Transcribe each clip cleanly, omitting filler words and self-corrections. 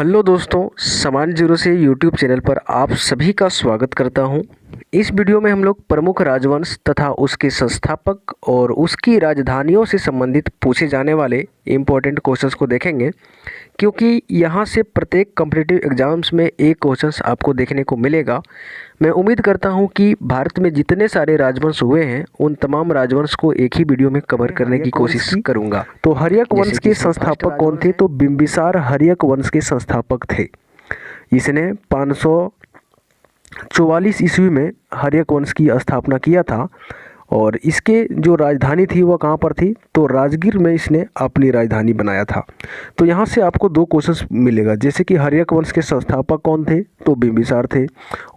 Hello दोस्तों, समान zero से यूट्यूब चैनल पर आप सभी का स्वागत करता हूं। इस वीडियो में हम लोग प्रमुख राजवंश तथा उसके संस्थापक और उसकी राजधानियों से संबंधित पूछे जाने वाले इम्पोर्टेंट क्वेश्चंस को देखेंगे, क्योंकि यहां से प्रत्येक कॉम्पिटिटिव एग्जाम्स में एक क्वेश्चंस आपको देखने को मिलेगा। मैं उम्मीद करता हूं कि भारत में जितने सारे राजवंश हुए हैं उन तमाम राजवंश को एक ही वीडियो में कवर करने की कोशिश करूंगा। तो हर्यक वंश के संस्थापक कौन थे? तो बिंबिसार हर्यक वंश के संस्थापक थे। इसने 544 ईस्वी में हर्यक वंश की स्थापना किया था और इसके जो राजधानी थी वह कहाँ पर थी? तो राजगीर में इसने अपनी राजधानी बनाया था। तो यहाँ से आपको दो क्वेश्चंस मिलेगा, जैसे कि हर्यक वंश के संस्थापक कौन थे? तो बिंबिसार थे।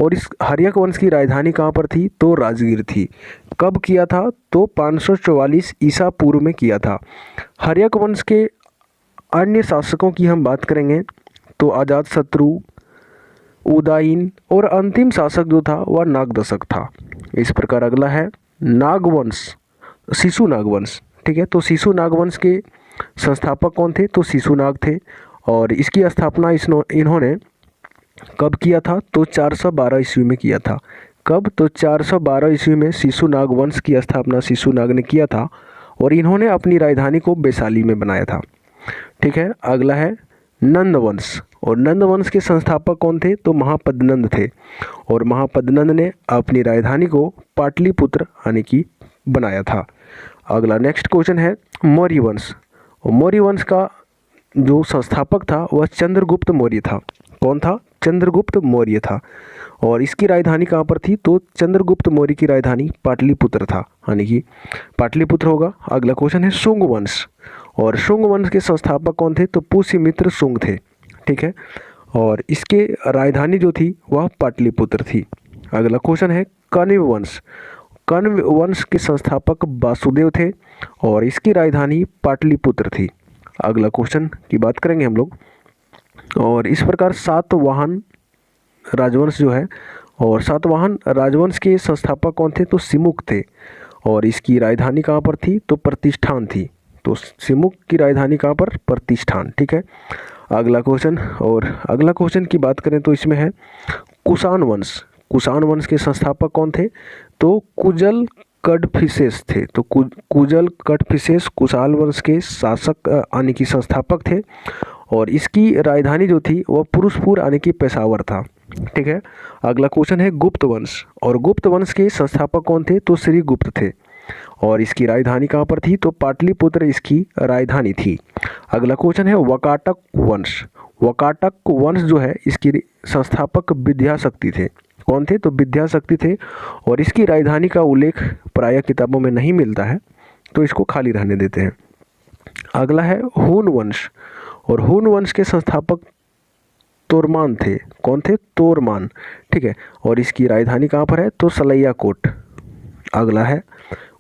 और इस हर्यक वंश की राजधानी कहाँ पर थी? तो राजगीर थी। कब किया था? तो 544 ईसा पूर्व में किया था। हर्यक वंश के अन्य शासकों की हम बात करेंगे तो अजातशत्रु, उदयन और अंतिम शासक जो था वह नागदशक था। इस प्रकार अगला है नागवंश, शिशु नागवंश। ठीक है, तो शिशु नागवंश के संस्थापक कौन थे? तो शिशुनाग थे। और इसकी स्थापना इन्होंने कब किया था? तो 412 ईस्वी में किया था। कब? तो 412 ईस्वी में शिशुनाग वंश की स्थापना शिशुनाग ने किया था और इन्होंने अपनी राजधानी को वैशाली में बनाया था। ठीक है, अगला है नंदवंश। और नंदवंश के संस्थापक कौन थे? तो महापद्नंद थे। और महापद्नंद ने अपनी राजधानी को पाटलिपुत्र यानी कि बनाया था। अगला नेक्स्ट क्वेश्चन है मौर्य वंश। और मौर्य वंश का जो संस्थापक था वह चंद्रगुप्त मौर्य था। कौन था? चंद्रगुप्त मौर्य था। और इसकी राजधानी कहाँ पर थी? तो चंद्रगुप्त मौर्य की राजधानी पाटलिपुत्र था, यानी कि पाटलिपुत्र होगा। अगला क्वेश्चन है शुंग वंश। और शुंग वंश के संस्थापक कौन थे? तो पुष्यमित्र शुंग थे। ठीक है, और इसके राजधानी जो थी वह पाटलिपुत्र थी। अगला क्वेश्चन है कण्व वंश। कण्व वंश के संस्थापक वासुदेव थे और इसकी राजधानी पाटलिपुत्र थी। अगला क्वेश्चन की बात करेंगे हम लोग। और इस प्रकार सातवाहन राजवंश जो है, और सातवाहन राजवंश के संस्थापक कौन थे? तो सिमुक थे। और इसकी राजधानी कहाँ पर थी? तो प्रतिष्ठान थी। तो सिमुक की राजधानी कहाँ पर? प्रतिष्ठान। ठीक है, अगला क्वेश्चन। और अगला क्वेश्चन की बात करें तो इसमें है कुषाण वंश। कुषाण वंश के संस्थापक कौन थे? तो कुजल कडफिसेस थे। तो कुजल कडफिसेस कुशाल वंश के शासक यानी कि संस्थापक थे और इसकी राजधानी जो थी वह पुरुषपुर यानी कि पेशावर था। ठीक है, अगला क्वेश्चन है गुप्त वंश। और गुप्त वंश के संस्थापक कौन थे? तो श्री गुप्त थे और इसकी राजधानी कहाँ पर थी? तो पाटलिपुत्र इसकी राजधानी थी। अगला क्वेश्चन है वकाटक वंश। वकाटक वंश जो है इसकी संस्थापक विद्याशक्ति थे। कौन थे? तो विद्याशक्ति थे और इसकी राजधानी का उल्लेख प्रायः किताबों में नहीं मिलता है, तो इसको खाली रहने देते हैं। अगला है हून वंश। और हून वंश के संस्थापक तोरमान थे। कौन थे? तोरमान। ठीक है, और इसकी राजधानी कहाँ पर है? तो सलैयाकोट। अगला है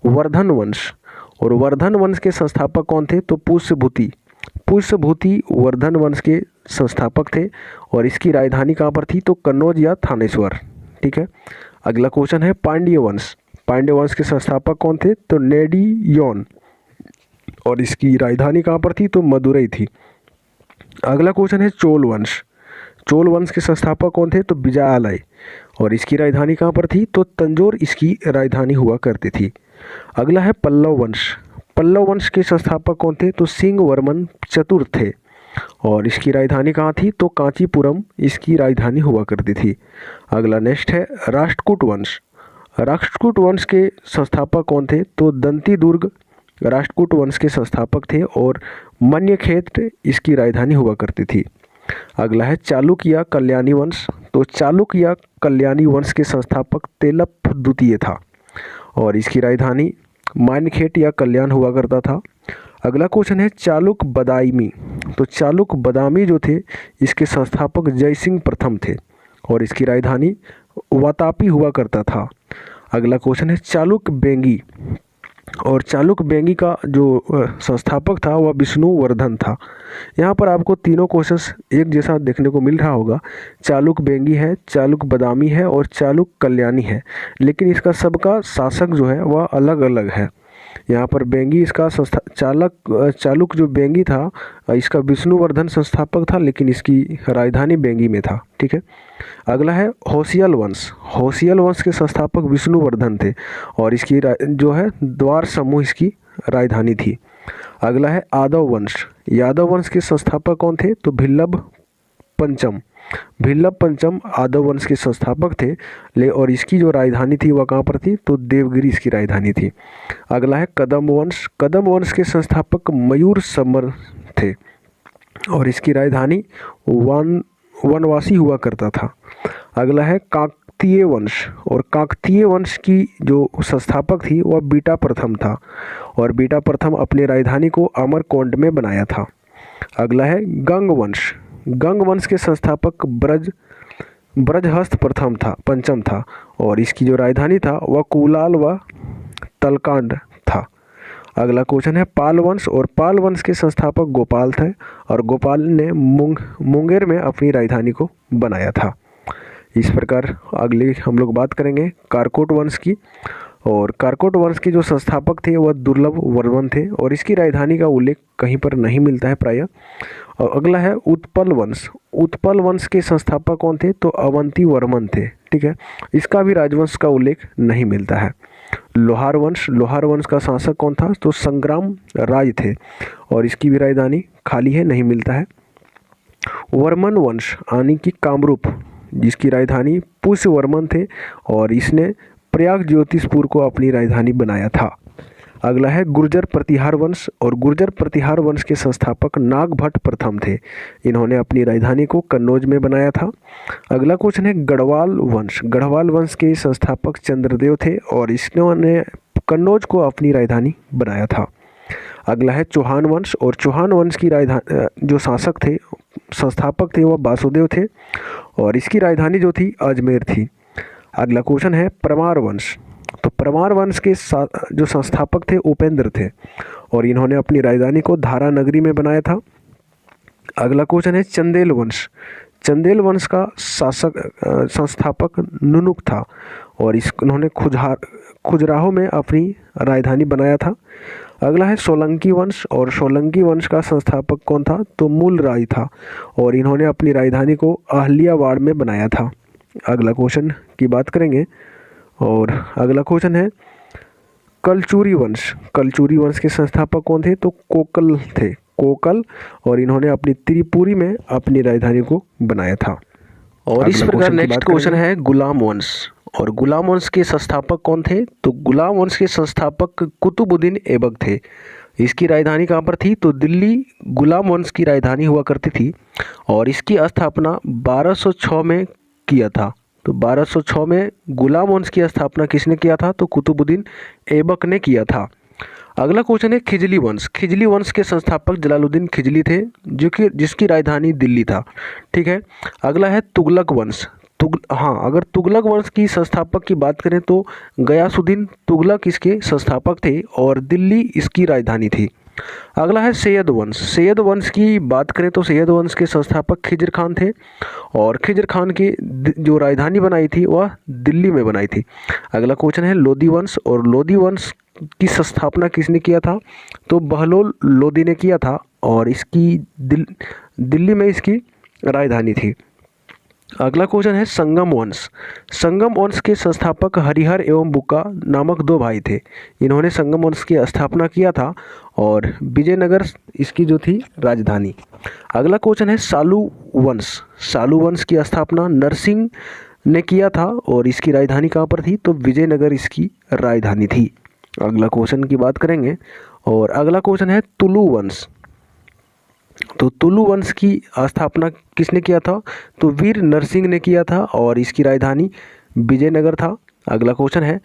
वर्धन वंश। और वर्धन वंश के संस्थापक कौन थे? तो पुष्यभूति। पुष्यभूति वर्धन वंश के संस्थापक थे और इसकी राजधानी कहाँ पर थी? तो कन्नौज या थानेश्वर। ठीक है, अगला क्वेश्चन है पांड्य वंश। पांड्य वंश के संस्थापक कौन थे? तो नेडियोन और इसकी राजधानी कहाँ पर थी? तो मदुरई थी। अगला क्वेश्चन है चोल वंश। चोल वंश के संस्थापक कौन थे? तो विजयालय और इसकी राजधानी कहाँ पर थी? तो तंजौर इसकी राजधानी हुआ करती थी। अगला है पल्लव वंश। पल्लव वंश के संस्थापक कौन थे? तो सिंह वर्मन चतुर्थ थे और इसकी राजधानी कहाँ थी? तो कांचीपुरम इसकी राजधानी हुआ करती थी। अगला नेक्स्ट है राष्ट्रकूट वंश। राष्ट्रकूट वंश के संस्थापक कौन थे? तो दंती दुर्ग राष्ट्रकूट वंश के संस्थापक थे और मन्यखेत्र इसकी राजधानी हुआ करती थी। अगला है चालुक्य कल्याणी वंश। तो चालुक्य कल्याणी वंश के संस्थापक तेलप द्वितीय था और इसकी राजधानी मानखेट या कल्याण हुआ करता था। अगला क्वेश्चन है चालुक बदामी। तो चालुक बदामी जो थे इसके संस्थापक जयसिंह प्रथम थे और इसकी राजधानी वातापी हुआ करता था। अगला क्वेश्चन है चालुक बेंगी। और चालुक बेंगी का जो संस्थापक था वह विष्णुवर्धन था। यहाँ पर आपको तीनों क्वेश्चंस एक जैसा देखने को मिल रहा होगा। चालुक बेंगी है, चालुक बदामी है और चालुक कल्याणी है, लेकिन इसका सबका शासक जो है वह अलग अलग है। यहाँ पर बेंगी इसका चालुक जो बेंगी था इसका विष्णुवर्धन संस्थापक था, लेकिन इसकी राजधानी बेंगी में था। ठीक है। अगला है होसियल वंश। होसियल वंश के संस्थापक विष्णुवर्धन थे और इसकी जो है द्वार समूह इसकी राजधानी थी। अगला है यादव वंश। यादव वंश के संस्थापक कौन थे? तो भिल्लभ पंचम। भिल्लभ पंचम यादव वंश के संस्थापक थे और इसकी जो राजधानी थी वह कहाँ पर थी? तो देवगिरी इसकी राजधानी थी। अगला है कदम वंश। कदम वंश के संस्थापक मयूर समर थे और इसकी राजधानी वनवासी हुआ करता था। अगला है काकतीय वंश और काकतीय वंश की जो संस्थापक थी वह बीटा प्रथम था और बीटा प्रथम अपनी राजधानी को अमरकोंड में बनाया था। अगला है गंग वंश। गंग वंश के संस्थापक ब्रजहस्त पंचम था और इसकी जो राजधानी था वह कुलाल व तलकांड था। अगला क्वेश्चन है पाल वंश और पाल वंश के संस्थापक गोपाल थे और गोपाल ने मुंगेर में अपनी राजधानी को बनाया था। इस प्रकार अगले हम लोग बात करेंगे कारकोट वंश की और कारकोट वंश के जो संस्थापक थे वह दुर्लभ वर्मन थे और इसकी राजधानी का उल्लेख कहीं पर नहीं मिलता है प्रायः। और अगला है उत्पल वंश। उत्पल वंश के संस्थापक कौन थे? तो अवंती वर्मन थे। ठीक है। इसका भी राजवंश का उल्लेख नहीं मिलता है। लोहार वंश। लोहार वंश का शासक कौन था? तो संग्राम राज थे और इसकी भी राजधानी खाली है, नहीं मिलता है। वर्मन वंश यानी कि कामरूप, जिसकी राजधानी पुष्य वर्मन थे और इसने प्रयाग ज्योतिषपुर को अपनी राजधानी बनाया था। अगला है गुर्जर प्रतिहार वंश और गुर्जर प्रतिहार वंश के संस्थापक नागभट्ट प्रथम थे। इन्होंने अपनी राजधानी को कन्नौज में बनाया था। अगला क्वेश्चन है गढ़वाल वंश। गढ़वाल वंश के संस्थापक चंद्रदेव थे और इन्होंने कन्नौज को अपनी राजधानी बनाया था। अगला है चौहान वंश और चौहान वंश की राजधानी जो शासक थे संस्थापक थे वह वासुदेव थे और इसकी राजधानी जो थी अजमेर थी। अगला क्वेश्चन है परमार वंश। तो परमार वंश के जो संस्थापक थे उपेंद्र थे और इन्होंने अपनी राजधानी को धारा नगरी में बनाया था। अगला क्वेश्चन है चंदेल वंश। चंदेल वंश का संस्थापक नुनुक था और इन्होंने खुजराहो में अपनी राजधानी बनाया था। अगला है सोलंकी वंश और सोलंकी वंश का संस्थापक कौन था? तो मूल राय था और इन्होंने अपनी राजधानी को अहलियाबाड़ में बनाया था। अगला क्वेश्चन की बात करेंगे और अगला क्वेश्चन है कलचुरी वंश। कलचुरी वंश के संस्थापक कौन थे? तो कोकल थे, कोकल, और इन्होंने अपनी त्रिपुरी में अपनी राजधानी को बनाया था। और इस प्रकार नेक्स्ट क्वेश्चन है गुलाम वंश और गुलाम वंश के संस्थापक कौन थे? तो गुलाम वंश के संस्थापक कुतुबुद्दीन ऐबक थे। इसकी राजधानी कहाँ पर थी? तो दिल्ली गुलाम वंश की राजधानी हुआ करती थी और इसकी स्थापना 1206 में किया था। तो 1206 में गुलाम वंश की स्थापना किसने किया था? तो कुतुबुद्दीन ऐबक ने किया था। अगला क्वेश्चन है खिजली वंश। खिजली वंश के संस्थापक जलालुद्दीन खिजली थे जिसकी राजधानी दिल्ली था। ठीक है। अगला है तुगलक वंश। अगर तुगलक वंश की संस्थापक की बात करें तो गयासुद्दीन तुगलक इसके संस्थापक थे और दिल्ली इसकी राजधानी थी। अगला है सैयद वंश। सैयद वंश की बात करें तो सैयद वंश के संस्थापक खिजर खान थे और खिजर खान की जो राजधानी बनाई थी वह दिल्ली में बनाई थी। अगला क्वेश्चन है लोदी वंश और लोदी वंश की स्थापना किसने किया था? तो बहलोल लोदी ने किया था और इसकी दिल्ली में इसकी राजधानी थी। अगला क्वेश्चन है संगम वंश। संगम वंश के संस्थापक हरिहर एवं बुक्का नामक दो भाई थे। इन्होंने संगम वंश की स्थापना किया था और विजयनगर इसकी जो थी राजधानी। अगला क्वेश्चन है सालू वंश। सालू वंश की स्थापना नरसिंह ने किया था और इसकी राजधानी कहाँ पर थी? तो विजयनगर इसकी राजधानी थी। अगला क्वेश्चन की बात करेंगे और अगला क्वेश्चन है तुलु वंश। तो तुलु वंश की स्थापना किसने किया था? तो वीर नरसिंह ने किया था और इसकी राजधानी विजयनगर था। अगला क्वेश्चन है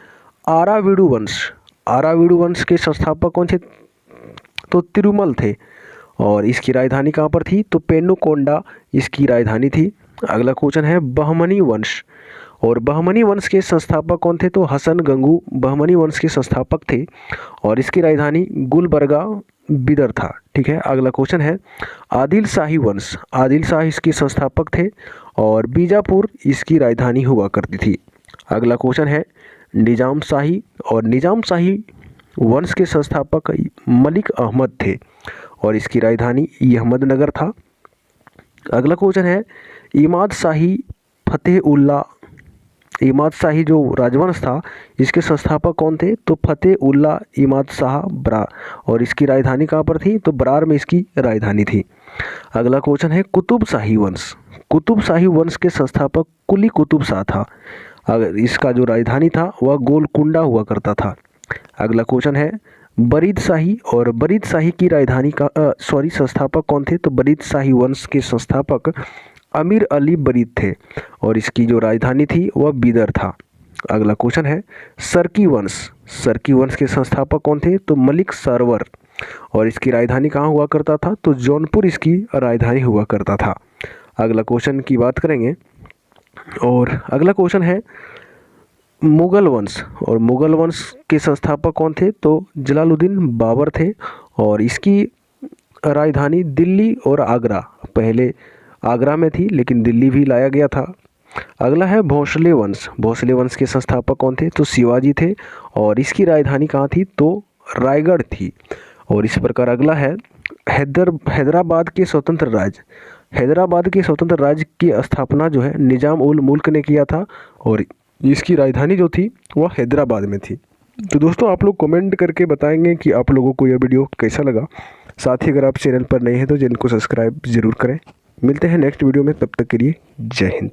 आरावीडु वंश। आरावीडु वंश के संस्थापक कौन थे? तो तिरुमल थे और इसकी राजधानी कहाँ पर थी? तो पेनुकोंडा इसकी राजधानी थी। अगला क्वेश्चन है बहमनी वंश और बहमनी वंश के संस्थापक कौन थे? तो हसन गंगू बहमनी वंश के संस्थापक थे और इसकी राजधानी गुलबर्गा बिदर था। ठीक है। अगला क्वेश्चन है आदिल शाही वंश। आदिल शाह इसके संस्थापक थे और बीजापुर इसकी राजधानी हुआ करती थी। अगला क्वेश्चन है निजाम शाही और निजाम शाही वंश के संस्थापक मलिक अहमद थे और इसकी राजधानी अहमदनगर था। अगला क्वेश्चन है इमाद शाही फतेह-उल्ला, इमाद शाही जो राजवंश था इसके संस्थापक कौन थे? तो फतेह-उल्ला इमाद शाह बरार, और इसकी राजधानी कहाँ पर थी? तो बरार में इसकी राजधानी थी। अगला क्वेश्चन है कुतुब शाही वंश, कुतुब शाही वंश के संस्थापक कुली कुतुब शाह था। अगर इसका जो राजधानी था वह गोलकुंडा हुआ करता था। अगला क्वेश्चन है बरीद शाही, और बरीद शाही की राजधानी का संस्थापक कौन थे? तो बरीद शाही वंश के संस्थापक अमीर अली बरीद थे और इसकी जो राजधानी थी वह बीदर था। अगला क्वेश्चन है सरकी वंश, सरकी वंश के संस्थापक कौन थे? तो मलिक सरवर, और इसकी राजधानी कहाँ हुआ करता था? तो जौनपुर इसकी राजधानी हुआ करता था। अगला क्वेश्चन की बात करेंगे, और अगला क्वेश्चन है मुगल वंश, और मुगल वंश के संस्थापक कौन थे? तो जलालुद्दीन बाबर थे और इसकी राजधानी दिल्ली और आगरा, पहले आगरा में थी लेकिन दिल्ली भी लाया गया था। अगला है भोसले वंश, भोसले वंश के संस्थापक कौन थे? तो शिवाजी थे और इसकी राजधानी कहाँ थी? तो रायगढ़ थी। और इस प्रकार अगला है हैदराबाद के स्वतंत्र राज्य, हैदराबाद के स्वतंत्र राज्य की स्थापना जो है निजाम उल मुल्क ने किया था और इसकी राजधानी जो थी वह हैदराबाद में थी। तो दोस्तों आप लोग कमेंट करके बताएंगे कि आप लोगों को यह वीडियो कैसा लगा। साथ ही अगर आप चैनल पर नए हैं तो चैनल को सब्सक्राइब ज़रूर करें। मिलते हैं नेक्स्ट वीडियो में, तब तक के लिए जय हिंद।